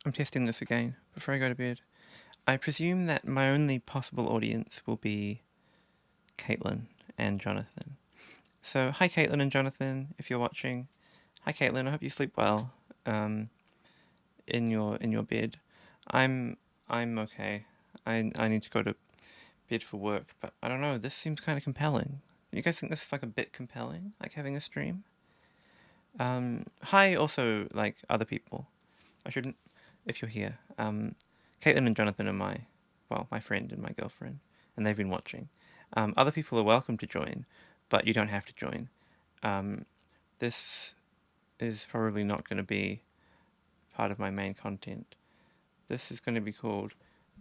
I'm testing this again before I go to bed. I presume that my only possible audience will be Caitlin and Jonathan. So, hi Caitlin and Jonathan, if you're watching. Hi Caitlin, I hope you sleep well. In your bed. I'm I'm okay. I need to go to bed for work, but I don't know. This seems kind of compelling. You guys think this is like a bit compelling, like having a stream? Hi, also like other people. I shouldn't, if you're here. Caitlin and Jonathan are my friend and my girlfriend, and they've been watching. Other people are welcome to join, but you don't have to join. Um, this is probably not going to be part of my main content. This is going to be called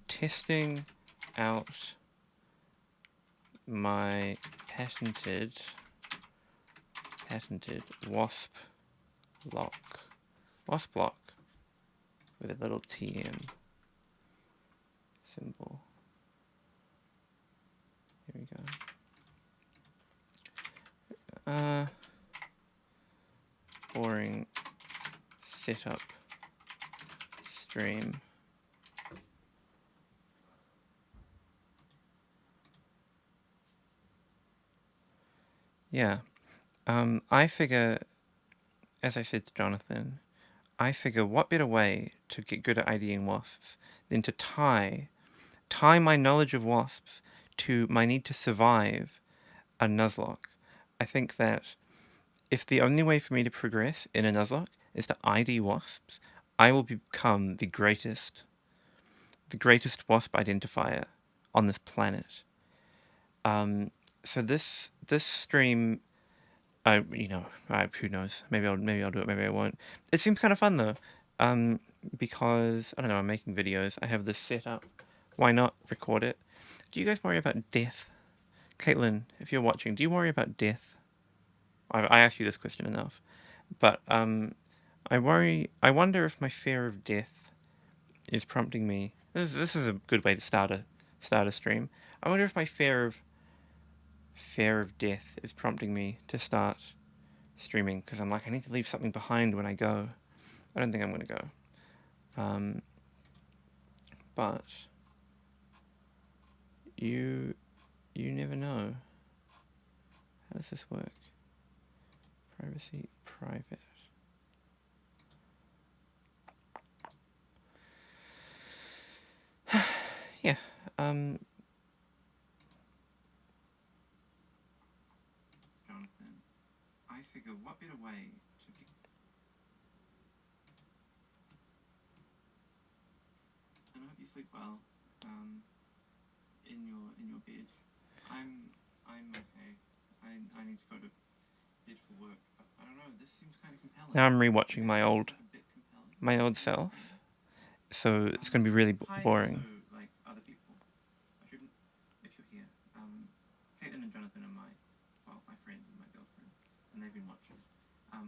testing out my patented Wasplocke with a little TM symbol. Here we go. Boring setup stream. Yeah. I figure, as I said to Jonathan, I figure what better way to get good at IDing wasps than to tie my knowledge of wasps to my need to survive a Nuzlocke. I think that if the only way for me to progress in a Nuzlocke is to ID wasps, I will become the greatest wasp identifier on this planet. So this stream, who knows? Maybe I'll do it. Maybe I won't. It seems kind of fun though, because I don't know. I'm making videos. I have this set up. Why not record it? Do you guys worry about death, Caitlin? If you're watching, do you worry about death? I asked you this question enough, but I worry. I wonder if my fear of death is prompting me. This is a good way to start a stream. I wonder if my fear of death is prompting me to start streaming, because I'm like, I need to leave something behind when I go. I don't think I'm going to go. But you never know. How does this work? Privacy, private. Yeah. Jonathan, I figure what better way to get. And I hope you sleep well. In your bed. I'm okay. I need to go to bed for work. But I don't know. This seems kind of compelling. Now I'm rewatching my old self, so it's going to be really boring. Also, like other people, I shouldn't. If you're here, Caitlin and Jonathan are my friend and my girlfriend, and they've been watching.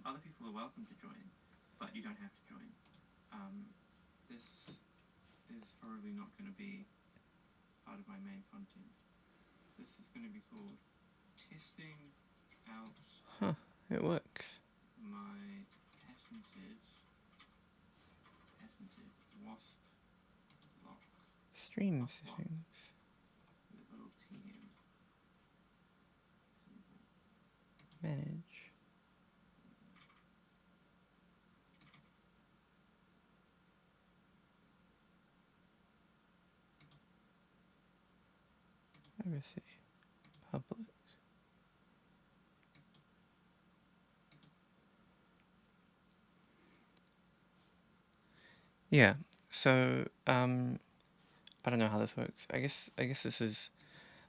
Other people are welcome to join, but you don't have to join. This is probably not going to be part of my main content. This is going to be called testing out. Huh, it works. My patented Wasplocke stream settings. With a little TM. Manage. Privacy. Public. Yeah. So I don't know how this works. I guess this is.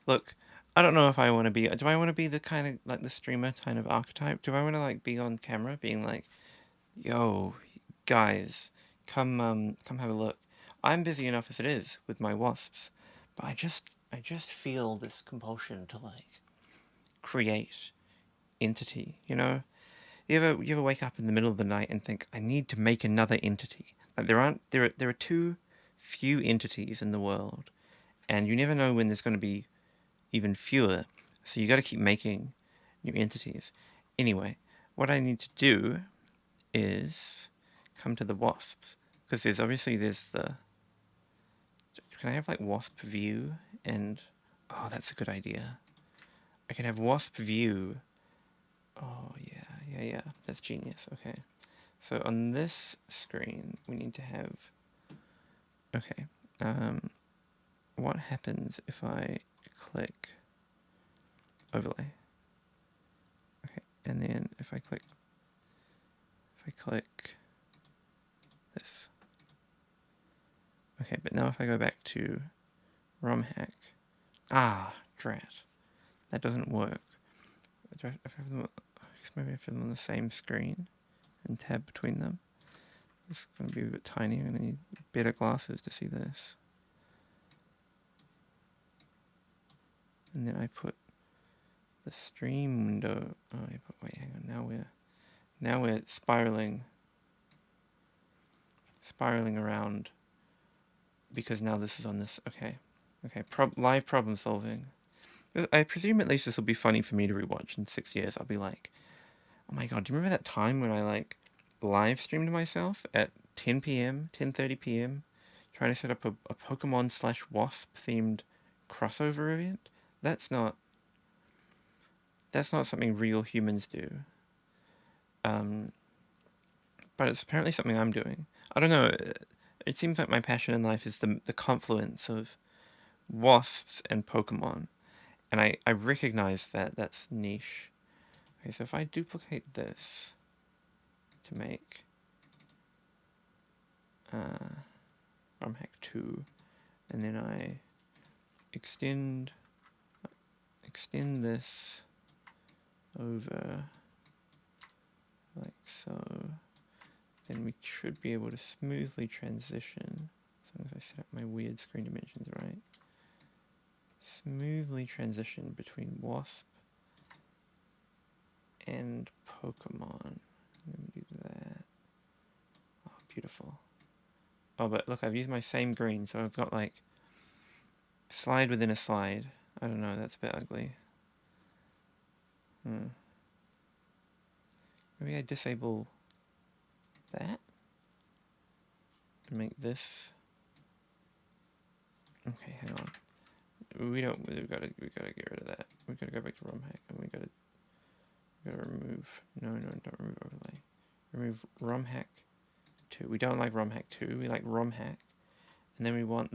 Look, I don't know if I want to be. Do I want to be the kind of like the streamer kind of archetype? Do I want to like be on camera, being like, "Yo, guys, come have a look." I'm busy enough as it is with my wasps, but I just feel this compulsion to like create entity. You know, you ever wake up in the middle of the night and think, I need to make another entity. Like there are too few entities in the world, and you never know when there's going to be even fewer. So you got to keep making new entities. Anyway, what I need to do is come to the wasps, because there's the... Can I have like wasp view and... Oh, that's a good idea. I can have wasp view. Oh, yeah. That's genius. Okay. So on this screen, we need to have... Okay. What happens if I click overlay? Okay. And then if I click this. Okay, but now if I go back to ROM hack... Ah, drat. That doesn't work. If I have them, I guess maybe I have them on the same screen and tab between them. It's going to be a bit tiny. I'm going to need better glasses to see this. And then I put the stream window. Oh, wait, hang on. Now we're spiraling around because now this is on this. Okay. Live problem solving. I presume at least this will be funny for me to rewatch in 6 years. I'll be like, oh my god, do you remember that time when I like live streamed myself at 10 p.m., 10:30 p.m., trying to set up a Pokemon / Wasp themed crossover event? That's not something real humans do. But it's apparently something I'm doing. I don't know. It seems like my passion in life is the confluence of wasps and Pokemon. And I recognize that that's niche. Okay, so if I duplicate this to make ROM hack 2, and then I extend this over like so, then we should be able to smoothly transition, as long as I set up my weird screen dimensions right, smoothly transition between Wasp and Pokemon. Let me do that. Oh, beautiful. Oh, but look, I've used my same green, so I've got like slide within a slide. I don't know, that's a bit ugly. Maybe I disable that and make this. Okay, hang on. We gotta get rid of that. We gotta go back to ROM hack and we gotta remove. No, don't remove overlay. Remove ROM hack 2. We don't like ROM hack 2. We like ROM hack, and then we want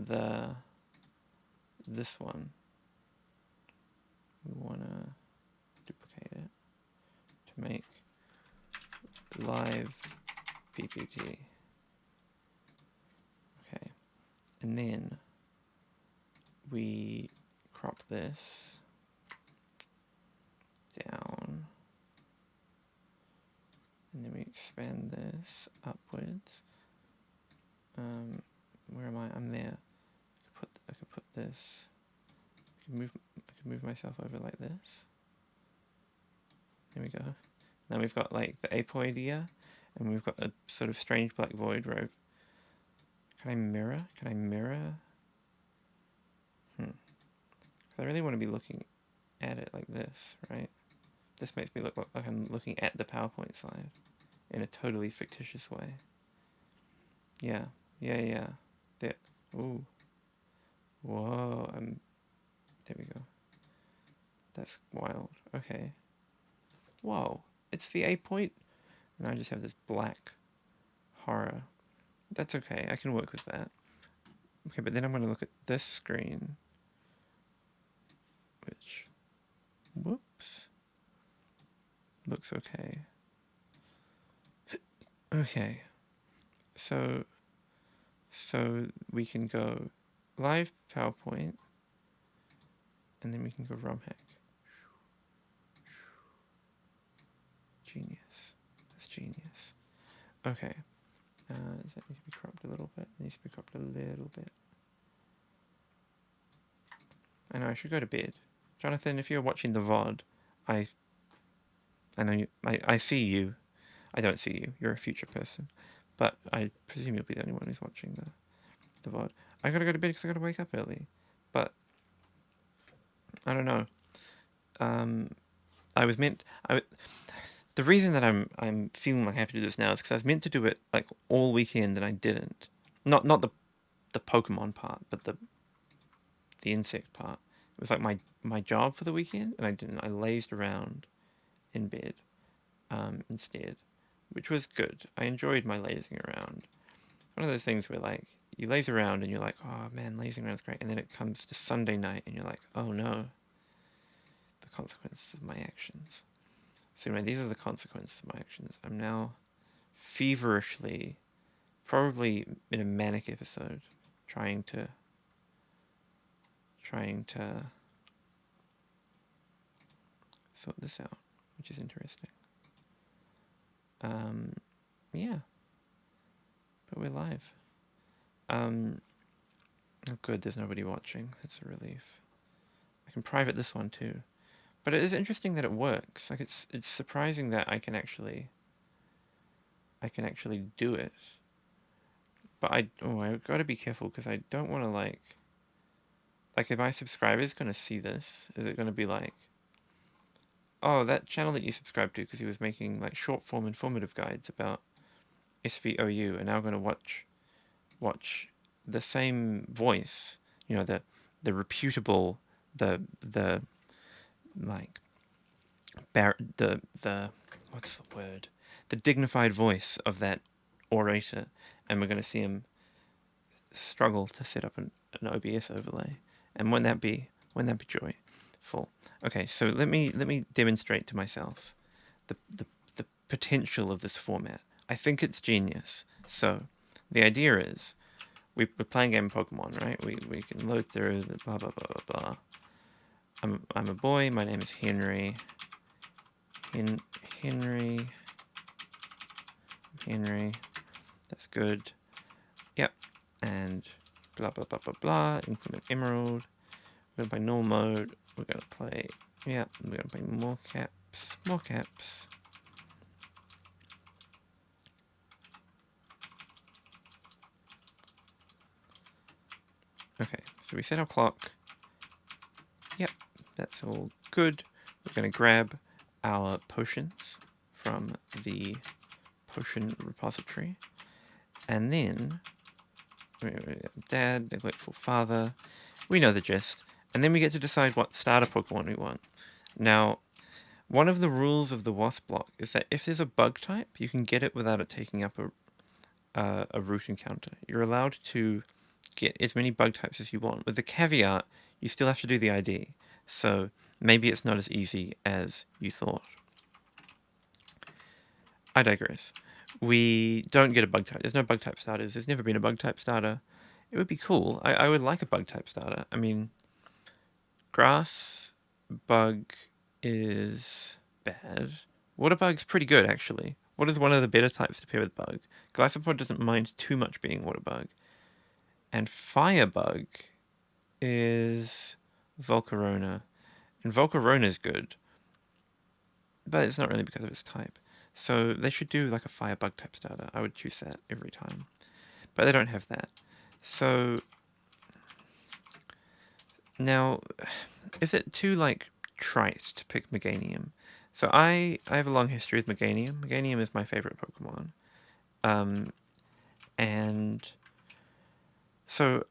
this one. We wanna duplicate it to make live PPT. Okay, and then we crop this down, and then we expand this upwards. Where am I? I'm there. I could put this. I could move myself over like this. There we go. Now we've got like the apoidea, and we've got a sort of strange black void where can I mirror? Because I really want to be looking at it like this, right? This makes me look like I'm looking at the PowerPoint slide in a totally fictitious way. Yeah. There. Ooh. Whoa. There we go. That's wild. Okay. Whoa. It's the A point. And I just have this black horror. That's okay. I can work with that. Okay, but then I'm going to look at this screen. Which... Whoops. Looks okay. Okay. So we can go live PowerPoint, and then we can go ROM hack. Genius. That's genius. Okay. Does that need to be cropped a little bit? It needs to be cropped a little bit. I know, I should go to bed. Jonathan, if you're watching the VOD, I know you. I see you. I don't see you. You're a future person. But I presume you'll be the only one who's watching the VOD. I gotta go to bed because I gotta wake up early. But I don't know. I was meant... the reason that I'm feeling like I have to do this now is because I was meant to do it like all weekend and I didn't. Not the Pokemon part, but the insect part. It was like my job for the weekend, and I didn't. I lazed around in bed instead, which was good. I enjoyed my lazing around. One of those things where like you laze around and you're like, oh man, lazing around is great, and then it comes to Sunday night and you're like, oh no, the consequences of my actions. So anyway, these are the consequences of my actions. I'm now feverishly, probably in a manic episode, trying to sort this out, which is interesting. Yeah, but we're live. Oh good, there's nobody watching. That's a relief. I can private this one too. But it is interesting that it works. Like it's surprising that I can actually do it. But I've got to be careful because I don't want to like if my subscriber's going to see this, is it going to be like, oh, that channel that you subscribed to because he was making like short form informative guides about SVOU, and now going to watch the same voice, you know, the reputable, the like the what's the word, the dignified voice of that orator, and we're going to see him struggle to set up an OBS overlay, and won't that be joyful? Okay, so let me demonstrate to myself the potential of this format. I think it's genius. So the idea is we're playing a game of Pokemon, right? We can load through the blah blah blah blah blah. I'm a boy. My name is Henry. Henry. That's good. Yep. And blah blah blah blah blah. Implement Emerald. We're gonna play normal mode. We're gonna play. Yeah. We're gonna play more caps. More caps. Okay. So we set our clock. Yep. That's all good. We're gonna grab our potions from the potion repository, and then dad, neglectful father, we know the gist, and then we get to decide what starter Pokemon we want. Now, one of the rules of the Wasplocke is that if there's a bug type, you can get it without it taking up a route encounter. You're allowed to get as many bug types as you want, with the caveat you still have to do the ID, so maybe it's not as easy as you thought. I digress. We don't get a bug type. There's no bug type starters. There's never been a bug type starter. It would be cool. I would like a bug type starter. I mean, grass bug is bad. Water bug's pretty good, actually. Water is one of the better types to pair with bug. Glycopod doesn't mind too much being water bug. And fire bug is Volcarona. And Volcarona is good. But it's not really because of its type. So they should do like a fire bug type starter. I would choose that every time. But they don't have that. So now, is it too like trite to pick Meganium? So I have a long history with Meganium. Meganium is my favorite Pokemon. And so,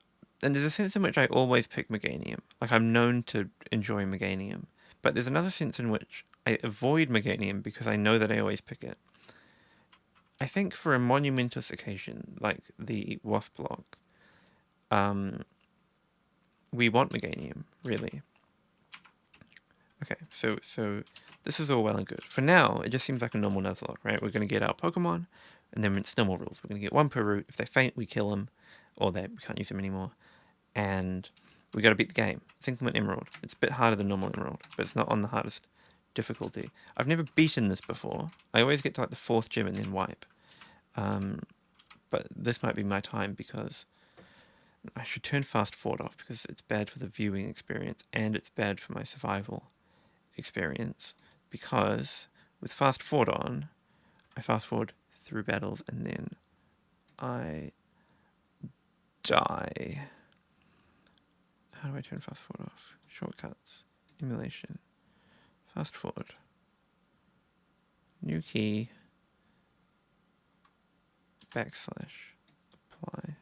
and there's a sense in which I always pick Meganium. Like I'm known to enjoy Meganium. But there's another sense in which I avoid Meganium because I know that I always pick it. I think for a monumentous occasion, like the Wasplocke, we want Meganium, really. Okay, so this is all well and good. For now, it just seems like a normal Nuzlocke, right? We're going to get our Pokemon, and then it's normal rules. We're going to get one per route. If they faint, we kill them, or we can't use them anymore. And we got to beat the game. It's Inclement Emerald. It's a bit harder than normal Emerald, but it's not on the hardest difficulty. I've never beaten this before. I always get to like the 4th gym and then wipe. But this might be my time because I should turn fast forward off because it's bad for the viewing experience and it's bad for my survival experience, because with fast forward on, I fast forward through battles and then I die. How do I turn fast forward off? Shortcuts, emulation, fast forward. new key, backslash, apply.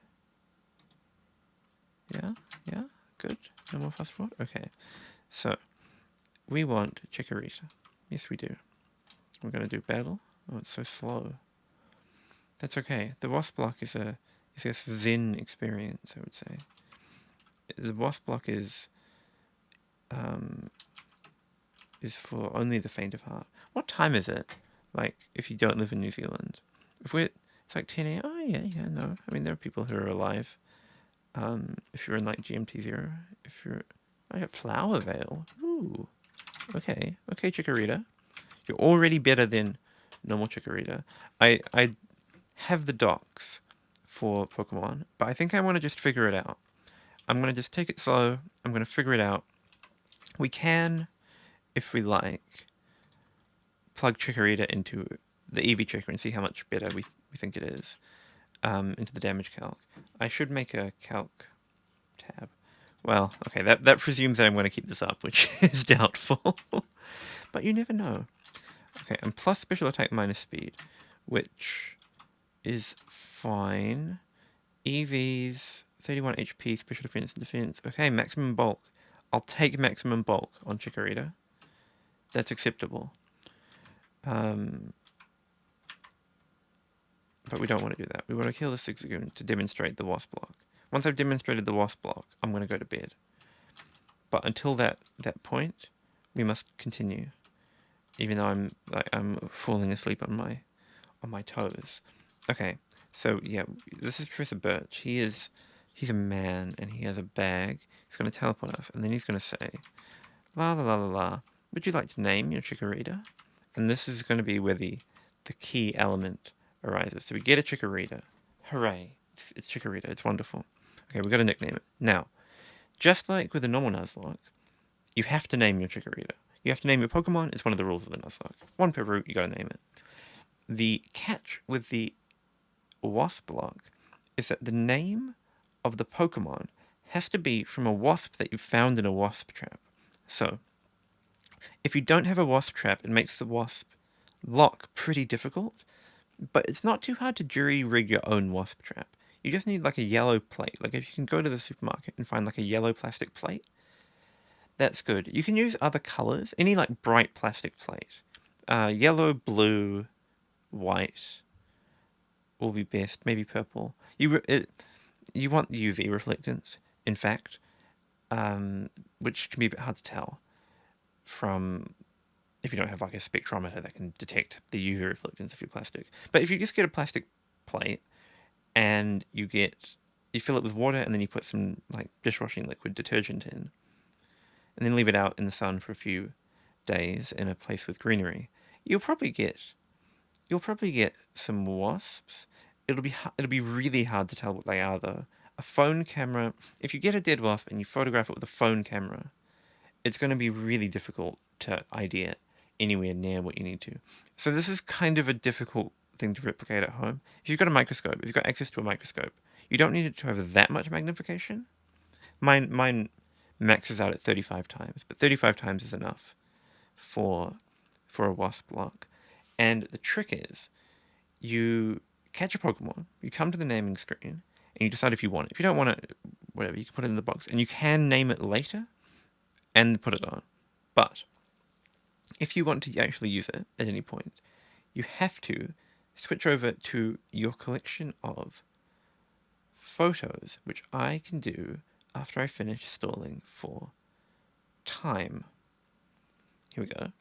Yeah, yeah, good. No more fast forward. Okay, so we want Chikorita. Yes, we do. We're gonna do battle. Oh, it's so slow. That's okay. The Wasplocke is a zen experience, I would say. The Wasplocke is for only the faint of heart. What time is it? Like, if you don't live in New Zealand, it's like 10 a.m. Oh yeah, no. I mean, there are people who are alive. If you're in like GMT0, I got Flower Veil. Ooh, okay, Chikorita. You're already better than normal Chikorita. I have the docs for Pokemon, but I think I want to just figure it out. I'm going to just take it slow. I'm going to figure it out. We can, if we like, plug Chikorita into the Eevee checker and see how much better we think it is into the damage calc. I should make a calc tab. Well, okay, that presumes that I'm going to keep this up, which is doubtful. But you never know. Okay, and plus special attack minus speed, which is fine. Eevee's 31 HP, special defense and defense. Okay, maximum bulk. I'll take maximum bulk on Chikorita. That's acceptable. But we don't want to do that. We want to kill the Zigzagoon to demonstrate the Wasplocke. Once I've demonstrated the Wasplocke, I'm going to go to bed. But until that point, we must continue. Even though I'm falling asleep on my toes. Okay, so yeah, this is Professor Birch. He's a man and he has a bag. He's going to teleport us, and then he's going to say, la la la la la. Would you like to name your Chikorita? And this is going to be where the key element arises. So we get a Chikorita. Hooray! It's Chikorita. It's wonderful. Okay, we've got to nickname it. Now, just like with the normal Nuzlocke, you have to name your Chikorita. You have to name your Pokemon. It's one of the rules of the Nuzlocke. One per route, you got to name it. The catch with the Wasplocke is that the name of the Pokemon has to be from a wasp that you found in a wasp trap. So, if you don't have a wasp trap, it makes the wasp lock pretty difficult, but it's not too hard to jury-rig your own wasp trap. You just need like a yellow plate. Like if you can go to the supermarket and find like a yellow plastic plate, that's good. You can use other colors, any like bright plastic plate. Yellow, blue, white will be best, maybe purple. You want the UV reflectance, in fact, which can be a bit hard to tell from if you don't have like a spectrometer that can detect the UV reflectance of your plastic. But if you just get a plastic plate and you fill it with water and then you put some like dishwashing liquid detergent in, and then leave it out in the sun for a few days in a place with greenery, you'll probably get some wasps. It'll be really hard to tell what they are though. A phone camera, if you get a dead wasp and you photograph it with a phone camera, it's going to be really difficult to ID it anywhere near what you need to. So this is kind of a difficult thing to replicate at home. If you've got a microscope, if you've got access to a microscope, you don't need it to have that much magnification. Mine maxes out at 35 times, but 35 times is enough for a Wasplocke. And the trick is, you catch a Pokemon, you come to the naming screen, and you decide if you want it. If you don't want it, whatever, you can put it in the box. And you can name it later and put it on. But if you want to actually use it at any point, you have to switch over to your collection of photos, which I can do after I finish stalling for time. Here we go.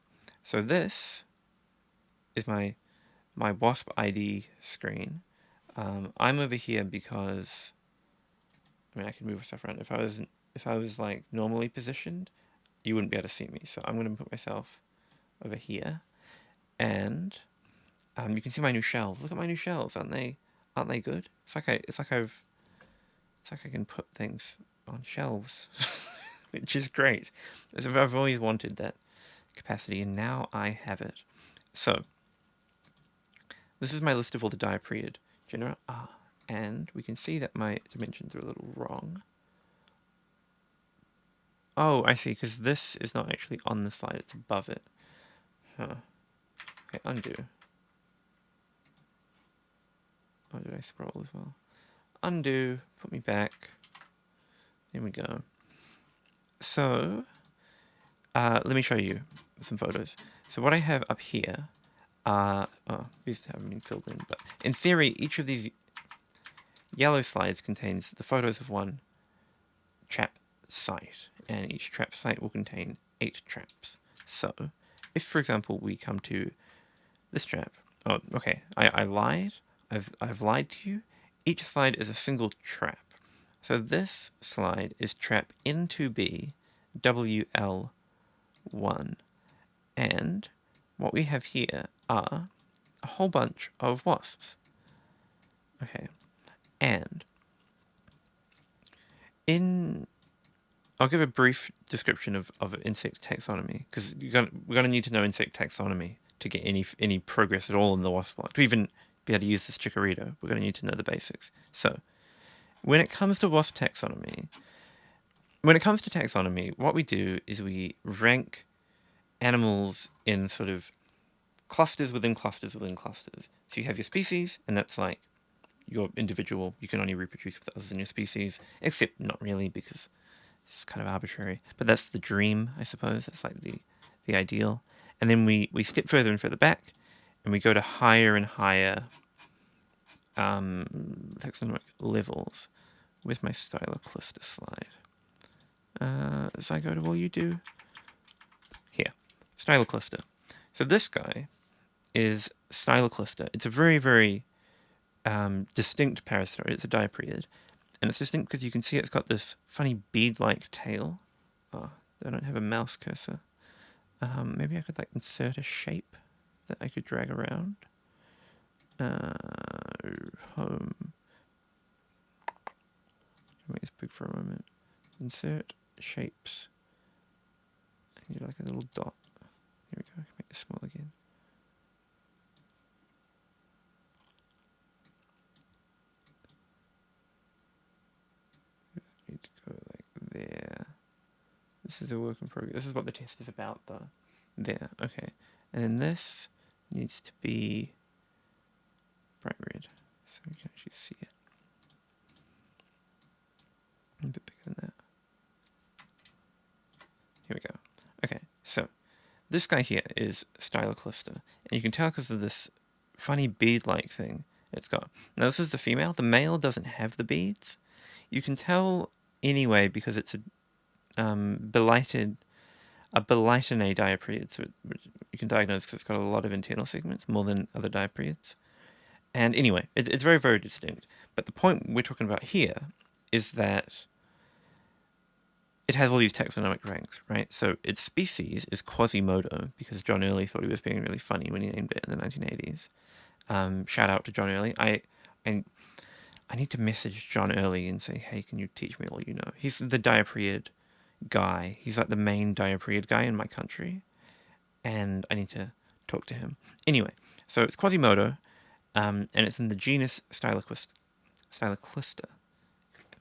So this is my Wasp ID screen. I'm over here because I can move stuff around. If I was like normally positioned, you wouldn't be able to see me. So I'm going to put myself over here, and you can see my new shelves. Look at my new shelves, aren't they good? It's like I can put things on shelves, which is great. I've always wanted that capacity, and now I have it. So this is my list of all the diapriid genera. And we can see that my dimensions are a little wrong. Oh, I see, because this is not actually on the slide, it's above it. Huh. Okay, undo. Oh, did I scroll as well? Undo, put me back. There we go. So, let me show you some photos. So what I have up here are, these haven't been filled in, but in theory, each of these yellow slides contains the photos of one trap site, and each trap site will contain 8 traps. So, if for example we come to this trap, oh, okay, I lied. I've lied to you. Each slide is a single trap. So this slide is trap N2B WL1, and what we have here are a whole bunch of wasps. Okay, and I'll give a brief description of insect taxonomy, because we're gonna need to know insect taxonomy to get any progress at all in the Wasplocke. To even be able to use this Chikorito, we're gonna need to know the basics. So, when it comes to taxonomy, what we do is we rank animals in sort of clusters within clusters within clusters. So you have your species, and that's like your individual. You can only reproduce with others in your species, except not really, because it's kind of arbitrary. But that's the dream, I suppose. That's like the ideal. And then we step further and further back, and we go to higher and higher taxonomic levels. Where's my stylocluster slide? As I go to all you do. Here, stylocluster. So this guy is stylocluster. It's a very, very distinct parasitoid. It's a diapryid. And it's distinct because you can see it's got this funny bead-like tail. Oh, I don't have a mouse cursor. Maybe I could like insert a shape that I could drag around. Home. Make this big for a moment. Insert shapes. I need like a little dot. Here we go. Make this small again. Need to go like there. This is a work in progress. This is what the test is about, though. There. Okay. And then this needs to be bright red, so we can actually see it. A bit bigger than that. Here we go. Okay, so this guy here is stylocluster, and you can tell because of this funny bead-like thing it's got. Now this is the female. The male doesn't have the beads. You can tell anyway because it's a Belightinae diapryid, so you can diagnose because it's got a lot of internal segments, more than other diapryids. And anyway, it's very, very distinct. But the point we're talking about here is that it has all these taxonomic ranks, right? So its species is Quasimodo, because John Early thought he was being really funny when he named it in the 1980s. Shout out to John Early. I need to message John Early and say, hey, can you teach me all you know? He's the diapryid guy. He's like the main diapryid guy in my country, and I need to talk to him. Anyway, so it's Quasimodo, and it's in the genus Stylocluster.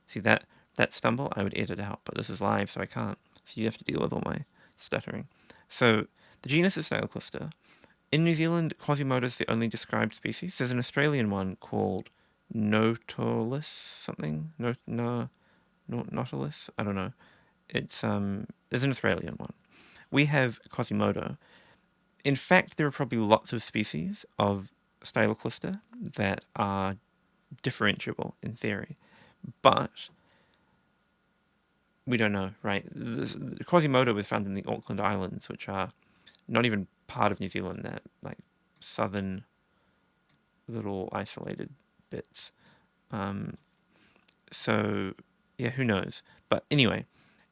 See that stumble? I would edit out, but this is live, so I can't. So you have to deal with all my stuttering. So the genus is Stylocluster. In New Zealand, Quasimodo is the only described species. There's an Australian one called Nautilus something. Nautilus. I don't know. It's there's an Australian one. We have Quasimodo. In fact, there are probably lots of species of Stylocluster that are differentiable in theory, but we don't know, right? The Quasimodo was found in the Auckland Islands, which are not even part of New Zealand. They're like southern little isolated bits. So yeah, who knows? But anyway,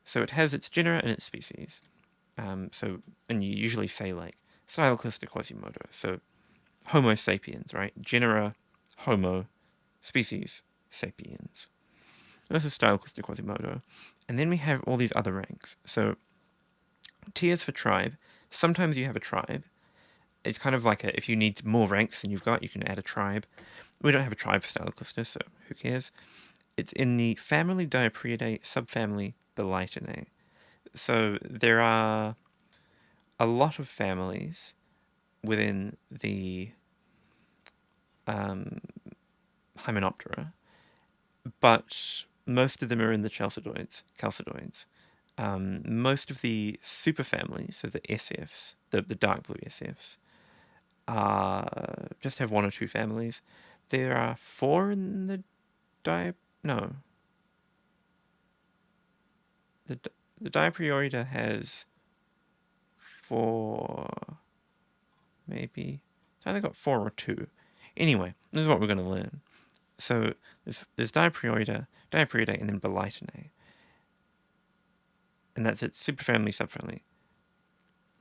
so it has its genera and its species. And you usually say like Stylocluster Quasimodo. So Homo sapiens, right? Genera Homo, species sapiens. And this is Stylocluster Quasimodo. And then we have all these other ranks. So T is for tribe. Sometimes you have a tribe. It's kind of like if you need more ranks than you've got, you can add a tribe. We don't have a tribe for Stylocluster, so who cares? It's in the family Diapryidae, subfamily Belightinae. So there are a lot of families within the Hymenoptera, but most of them are in the Chalcidoids. Most of the superfamilies, so the SFs, the dark blue SFs, just have one or two families. There are four in the no. The Diapriorida has four, maybe. It's either got four or two. Anyway, this is what we're going to learn. So there's Diapriorida, and then Belitinae. And that's it. Superfamily, subfamily.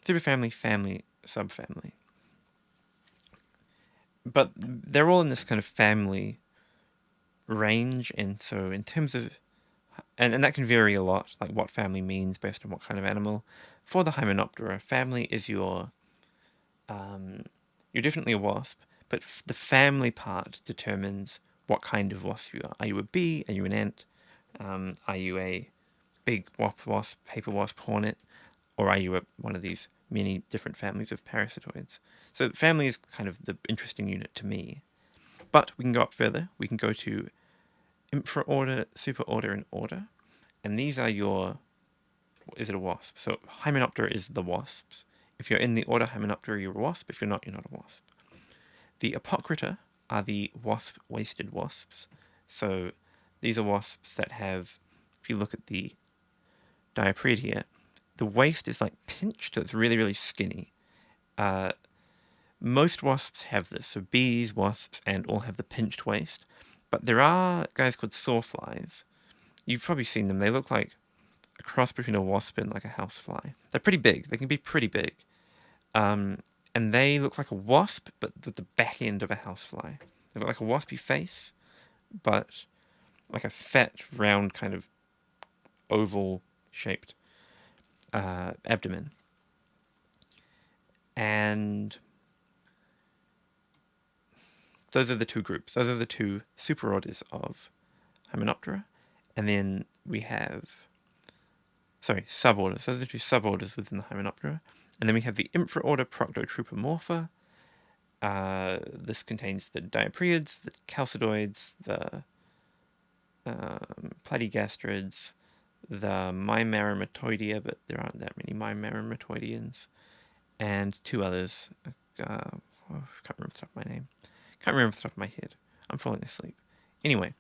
Superfamily, family, subfamily. But they're all in this kind of family range, and so in terms of... And that can vary a lot, like what family means based on what kind of animal. For the Hymenoptera, family is you're definitely a wasp, but the family part determines what kind of wasp you are. Are you a bee? Are you an ant? Are you a big wasp, paper wasp, hornet? Or are you one of these many different families of parasitoids? So family is kind of the interesting unit to me. But we can go up further. We can go to infraorder, superorder, and order. And these are your... Is it a wasp? So Hymenoptera is the wasps. If you're in the order Hymenoptera, you're a wasp. If you're not, you're not a wasp. The Apocrita are the wasp-waisted wasps. So these are wasps that have... If you look at the Diapriid here, the waist is like pinched, so it's really, really skinny. Most wasps have this, so bees, wasps, and all have the pinched waist. But there are guys called sawflies. You've probably seen them. They look like a cross between a wasp and like a housefly. They're pretty big. They can be pretty big. And they look like a wasp, but with the back end of a housefly. They've got like a waspy face, but like a fat, round, kind of oval-shaped abdomen. And those are the two groups. Those are the two superorders of Hymenoptera. And then we have... Sorry, suborders. Those are the two suborders within the Hymenoptera. And then we have the infraorder Proctotrupomorpha. This contains the Diapriids, the Chalcidoids, the Platygastrids, the Meimaramatoidea, but there aren't that many Meimaramatoideans, and two others. I can't remember off the top of my name. Can't remember off the top of my head. I'm falling asleep. Anyway,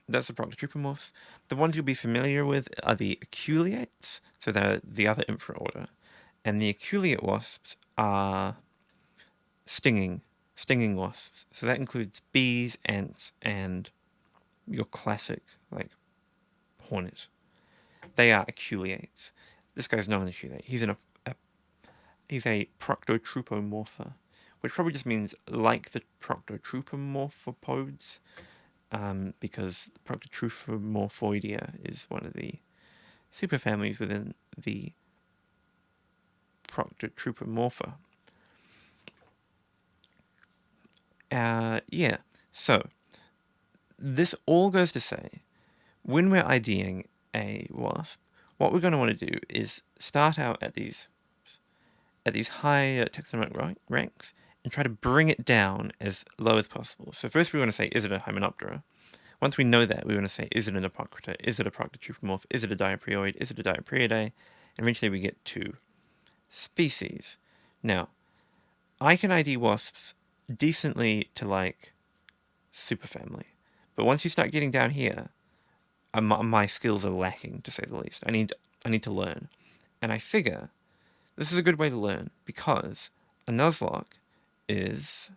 that's the Proctotrupomorphs. The ones you'll be familiar with are the aculeates, so they're the other infraorder. And the aculeate wasps are stinging wasps. So that includes bees, ants, and your classic, like, hornet. They are aculeates. This guy's not an aculeate. He's a Proctotrupomorpha, which probably just means like the Proctotrupomorphopods, because Proctotrupomorphoidea is one of the superfamilies within the Proctotrupomorpha. Yeah, so this all goes to say, when we're IDing a wasp, what we're going to want to do is start out at these high taxonomic ranks and try to bring it down as low as possible. So first we want to say, is it a Hymenoptera? Once we know that, we want to say, is it an Apocrita? Is it a Proctotrupomorph? Is it a Diaprioid? Is it a Diapriidae? And eventually we get to species. Now, I can ID wasps decently to, like, superfamily. But once you start getting down here, my skills are lacking, to say the least. I need to learn. And I figure this is a good way to learn, because a Nuzlocke is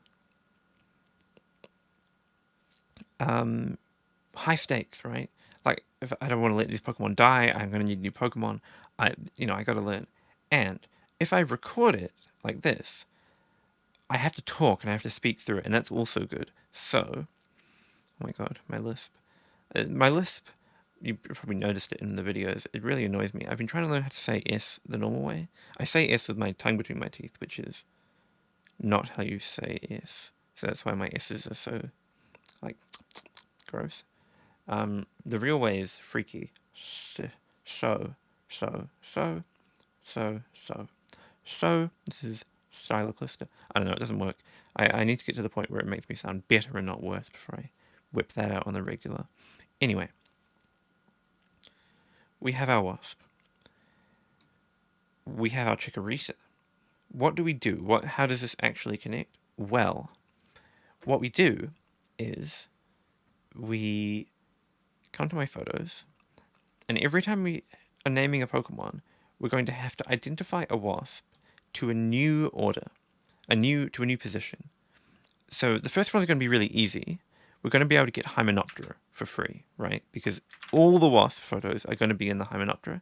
high stakes, right? Like, if I don't want to let these Pokemon die, I'm going to need new Pokemon. I got to learn. And if I record it like this, I have to talk and I have to speak through it, and that's also good. So, oh my god, my lisp. You probably noticed it in the videos. It really annoys me. I've been trying to learn how to say S the normal way. I say S with my tongue between my teeth, which is not how you say S. So that's why my S's are so, like, gross. The real way is freaky. So. So, this is styloclister. I don't know, it doesn't work. I need to get to the point where it makes me sound better and not worse before I whip that out on the regular. Anyway, we have our wasp. We have our chikorita. What do we do? How does this actually connect? Well, what we do is we come to my photos, and every time we are naming a Pokemon, we're going to have to identify a wasp to a new order, to a new position. So the first one's going to be really easy. We're going to be able to get Hymenoptera for free, right? Because all the wasp photos are going to be in the Hymenoptera.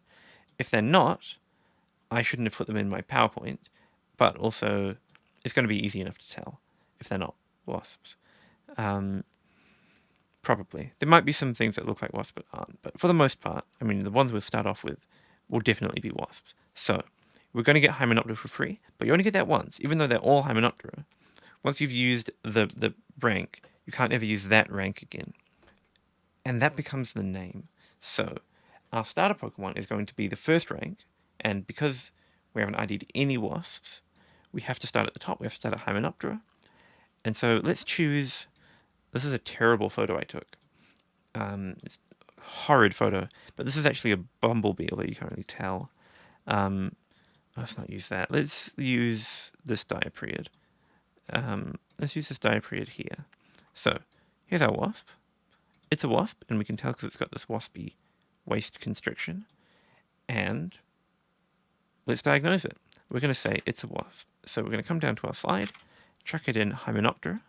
If they're not, I shouldn't have put them in my PowerPoint, but also it's going to be easy enough to tell if they're not wasps. Probably. There might be some things that look like wasps but aren't, but for the most part, I mean, the ones we'll start off with will definitely be wasps. So, we're going to get Hymenoptera for free, but you only get that once, even though they're all Hymenoptera. Once you've used the rank, you can't ever use that rank again. And that becomes the name. So, our starter Pokemon is going to be the first rank, and because we haven't ID'd any wasps, we have to start at the top. We have to start at Hymenoptera. And so, let's choose... This is a terrible photo I took. It's a horrid photo, but this is actually a bumblebee, although you can't really tell. Let's not use that. Let's use this diaperiod. Let's use this diaperiod here. So, here's our wasp. It's a wasp, and we can tell because it's got this waspy waist constriction. And let's diagnose it. We're going to say it's a wasp. So we're going to come down to our slide, chuck it in Hymenoptera.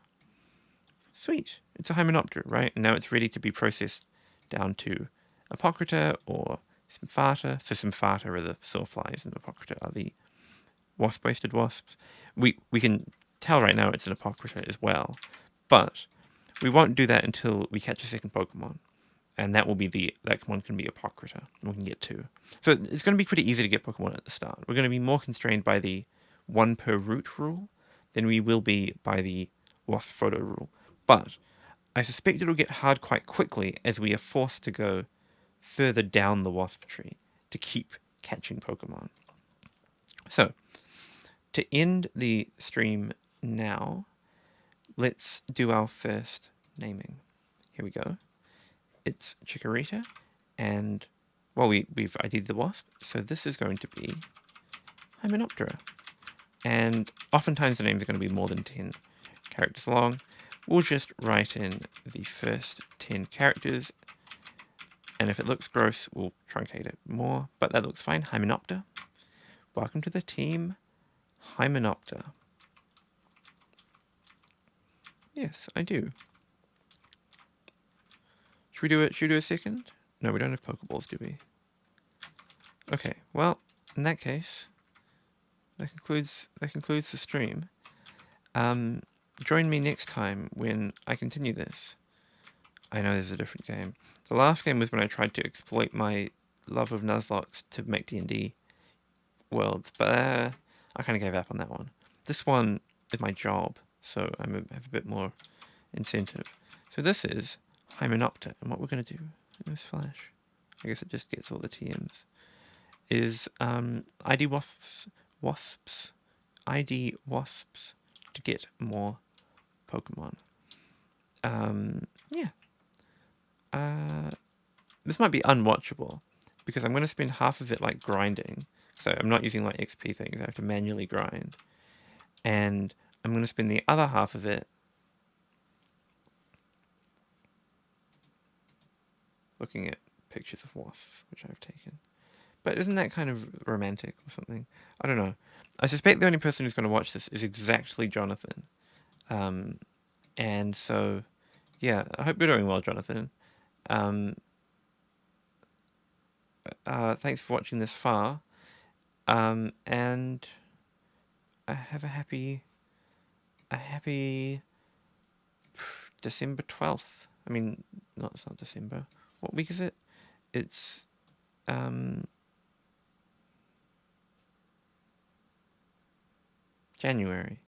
Sweet, it's a Hymenoptera, right? And now it's ready to be processed down to Apocrita or Symphata. So Symphata are the sawflies and Apocrita are the wasp-waisted wasps. We can tell right now it's an Apocrita as well, but we won't do that until we catch a second Pokemon. And that one can be Apocrita, and we can get two. So it's going to be pretty easy to get Pokemon at the start. We're going to be more constrained by the one per route rule than we will be by the wasp photo rule. But I suspect it'll get hard quite quickly as we are forced to go further down the wasp tree to keep catching Pokemon. So, to end the stream now, let's do our first naming. Here we go. It's Chikorita, and, well, we've ID'd the wasp, so this is going to be Hymenoptera. And oftentimes the names are going to be more than 10 characters long. We'll just write in the first 10 characters, and if it looks gross, we'll truncate it more, but that looks fine. Hymenoptera. Welcome to the team, Hymenoptera. Yes, I do. Should we do a second? No, we don't have Pokeballs, do we? Okay, well, in that case, that concludes the stream. Join me next time when I continue this. I know there's a different game. The last game was when I tried to exploit my love of Nuzlocke to make D&D worlds, but I kind of gave up on that one. This one is my job, so I have a bit more incentive. So this is Hymenoptera, and what we're going to do in this flash, I guess it just gets all the TMs, is ID wasps to get more Pokemon. Yeah. This might be unwatchable because I'm going to spend half of it like grinding. So I'm not using like XP things. I have to manually grind. And I'm going to spend the other half of it looking at pictures of wasps, which I've taken. But isn't that kind of romantic or something? I don't know. I suspect the only person who's going to watch this is exactly Jonathan. And so, yeah, I hope you're doing well, Jonathan. Thanks for watching this far. And I have a happy December 12th. I mean, no, it's not December. What week is it? It's, January.